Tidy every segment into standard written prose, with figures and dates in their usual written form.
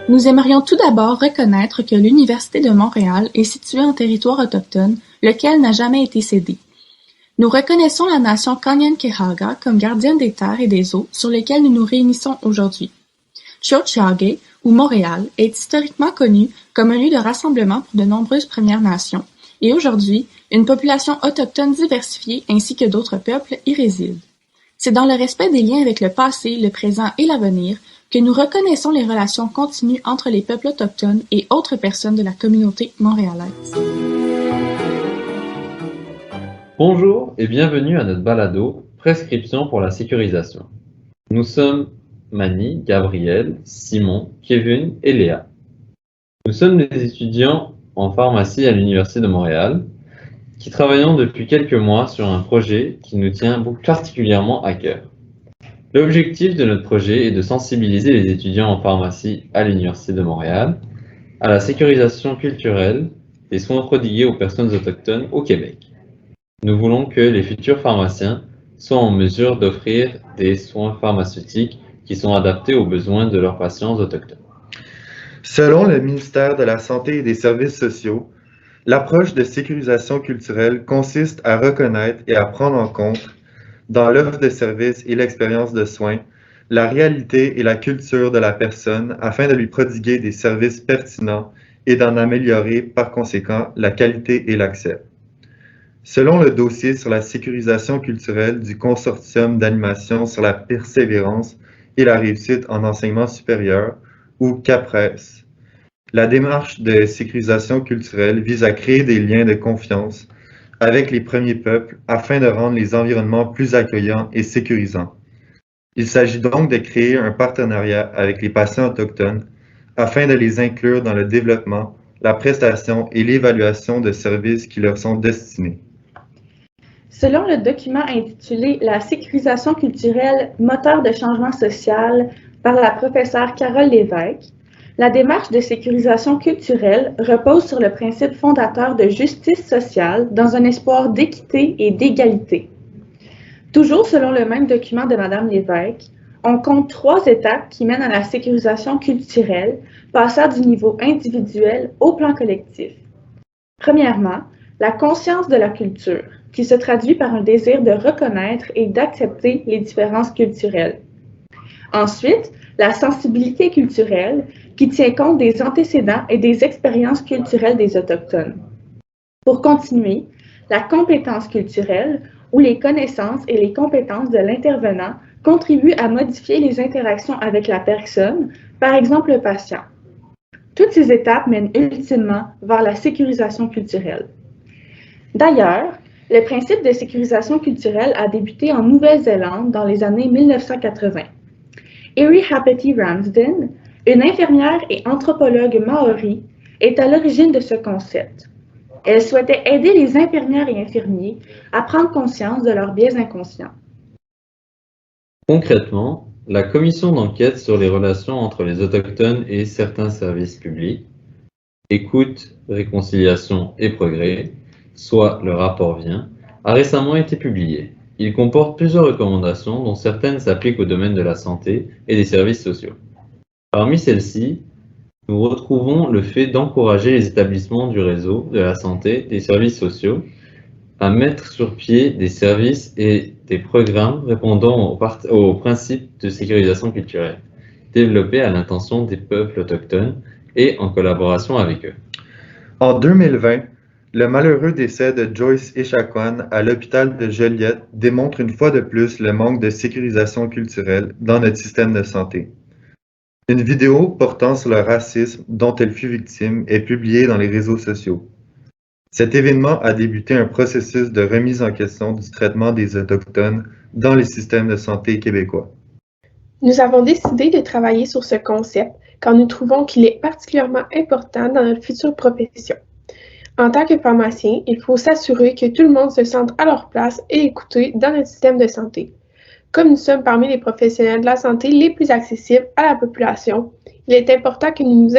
Nous aimerions tout d'abord reconnaître que l'Université de Montréal est située en territoire autochtone, lequel n'a jamais été cédé. Nous reconnaissons la nation Kanien'kehá:ka comme gardienne des terres et des eaux sur lesquelles nous nous réunissons aujourd'hui. Tiohtià:ke, ou Montréal, est historiquement connu comme un lieu de rassemblement pour de nombreuses Premières Nations, et aujourd'hui, une population autochtone diversifiée ainsi que d'autres peuples y résident. C'est dans le respect des liens avec le passé, le présent et l'avenir que nous reconnaissons les relations continues entre les peuples autochtones et autres personnes de la communauté montréalaise. Bonjour et bienvenue à notre balado « Prescription pour la sécurisation ». Nous sommes Mani, Gabriel, Simon, Kevin et Léa. Nous sommes des étudiants en pharmacie à l'Université de Montréal qui travaillons depuis quelques mois sur un projet qui nous tient particulièrement à cœur. L'objectif de notre projet est de sensibiliser les étudiants en pharmacie à l'Université de Montréal à la sécurisation culturelle des soins prodigués aux personnes autochtones au Québec. Nous voulons que les futurs pharmaciens soient en mesure d'offrir des soins pharmaceutiques qui sont adaptés aux besoins de leurs patients autochtones. Selon le ministère de la Santé et des Services sociaux, l'approche de sécurisation culturelle consiste à reconnaître et à prendre en compte, dans l'offre de services et l'expérience de soins, la réalité et la culture de la personne afin de lui prodiguer des services pertinents et d'en améliorer par conséquent la qualité et l'accès. Selon le dossier sur la sécurisation culturelle du Consortium d'animation sur la persévérance et la réussite en enseignement supérieur, ou CAPRES, la démarche de sécurisation culturelle vise à créer des liens de confiance avec les premiers peuples afin de rendre les environnements plus accueillants et sécurisants. Il s'agit donc de créer un partenariat avec les patients autochtones afin de les inclure dans le développement, la prestation et l'évaluation de services qui leur sont destinés. Selon le document intitulé « La sécurisation culturelle, moteur de changement social » par la professeure Carole Lévesque, la démarche de sécurisation culturelle repose sur le principe fondateur de justice sociale dans un espoir d'équité et d'égalité. Toujours selon le même document de Mme Lévesque, on compte 3 étapes qui mènent à la sécurisation culturelle, passant du niveau individuel au plan collectif. Premièrement, la conscience de la culture, qui se traduit par un désir de reconnaître et d'accepter les différences culturelles. Ensuite, la sensibilité culturelle, qui tient compte des antécédents et des expériences culturelles des Autochtones. Pour continuer, la compétence culturelle, où les connaissances et les compétences de l'intervenant contribuent à modifier les interactions avec la personne, par exemple le patient. Toutes ces étapes mènent ultimement vers la sécurisation culturelle. D'ailleurs, le principe de sécurisation culturelle a débuté en Nouvelle-Zélande dans les années 1980. Eri Hapeti Ramsden, une infirmière et anthropologue maori, est à l'origine de ce concept. Elle souhaitait aider les infirmières et infirmiers à prendre conscience de leurs biais inconscients. Concrètement, la commission d'enquête sur les relations entre les Autochtones et certains services publics, Écoute, Réconciliation et Progrès, soit le rapport VIEN, a récemment été publié. Il comporte plusieurs recommandations dont certaines s'appliquent au domaine de la santé et des services sociaux. Parmi celles-ci, nous retrouvons le fait d'encourager les établissements du réseau de la santé, des services sociaux, à mettre sur pied des services et des programmes répondant aux principes de sécurisation culturelle, développés à l'intention des peuples autochtones et en collaboration avec eux. En 2020, le malheureux décès de Joyce Echaquan à l'hôpital de Joliette démontre une fois de plus le manque de sécurisation culturelle dans notre système de santé. Une vidéo portant sur le racisme dont elle fut victime est publiée dans les réseaux sociaux. Cet événement a débuté un processus de remise en question du traitement des Autochtones dans les systèmes de santé québécois. Nous avons décidé de travailler sur ce concept car nous trouvons qu'il est particulièrement important dans notre future profession. En tant que pharmacien, il faut s'assurer que tout le monde se sente à leur place et écouté dans notre système de santé. Comme nous sommes parmi les professionnels de la santé les plus accessibles à la population, il est important que nous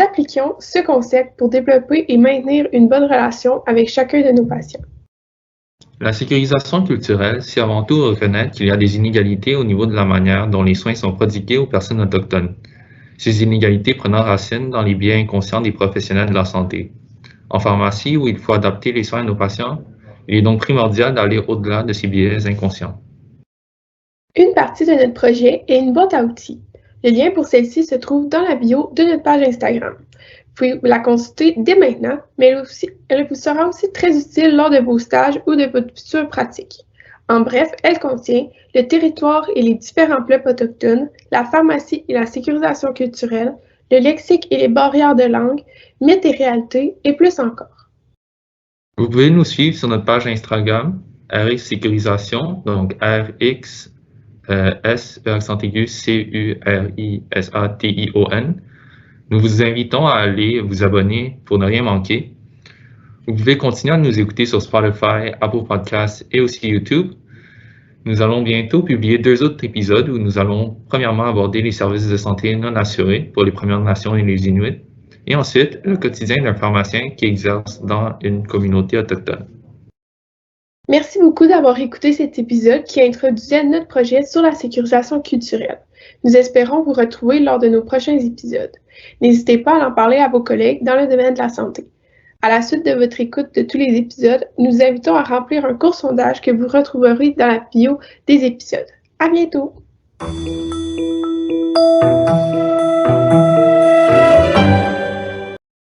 appliquions ce concept pour développer et maintenir une bonne relation avec chacun de nos patients. La sécurisation culturelle, c'est avant tout reconnaître qu'il y a des inégalités au niveau de la manière dont les soins sont prodigués aux personnes autochtones. Ces inégalités prenant racine dans les biais inconscients des professionnels de la santé. En pharmacie, où il faut adapter les soins à nos patients, il est donc primordial d'aller au-delà de ces biais inconscients. Une partie de notre projet est une boîte à outils. Le lien pour celle-ci se trouve dans la bio de notre page Instagram. Vous pouvez la consulter dès maintenant, mais elle vous sera aussi très utile lors de vos stages ou de votre future pratique. En bref, elle contient le territoire et les différents peuples autochtones, la pharmacie et la sécurisation culturelle, le lexique et les barrières de langue, mythes et réalités, et plus encore. Vous pouvez nous suivre sur notre page Instagram, RX Sécurisation, donc RX S, accent aigu, CURISATION. Nous vous invitons à aller vous abonner pour ne rien manquer. Vous pouvez continuer à nous écouter sur Spotify, Apple Podcasts et aussi YouTube. Nous allons bientôt publier 2 autres épisodes où nous allons premièrement aborder les services de santé non assurés pour les Premières Nations et les Inuits, et ensuite le quotidien d'un pharmacien qui exerce dans une communauté autochtone. Merci beaucoup d'avoir écouté cet épisode qui introduisait notre projet sur la sécurisation culturelle. Nous espérons vous retrouver lors de nos prochains épisodes. N'hésitez pas à en parler à vos collègues dans le domaine de la santé. À la suite de votre écoute de tous les épisodes, nous vous invitons à remplir un court sondage que vous retrouverez dans la bio des épisodes. À bientôt!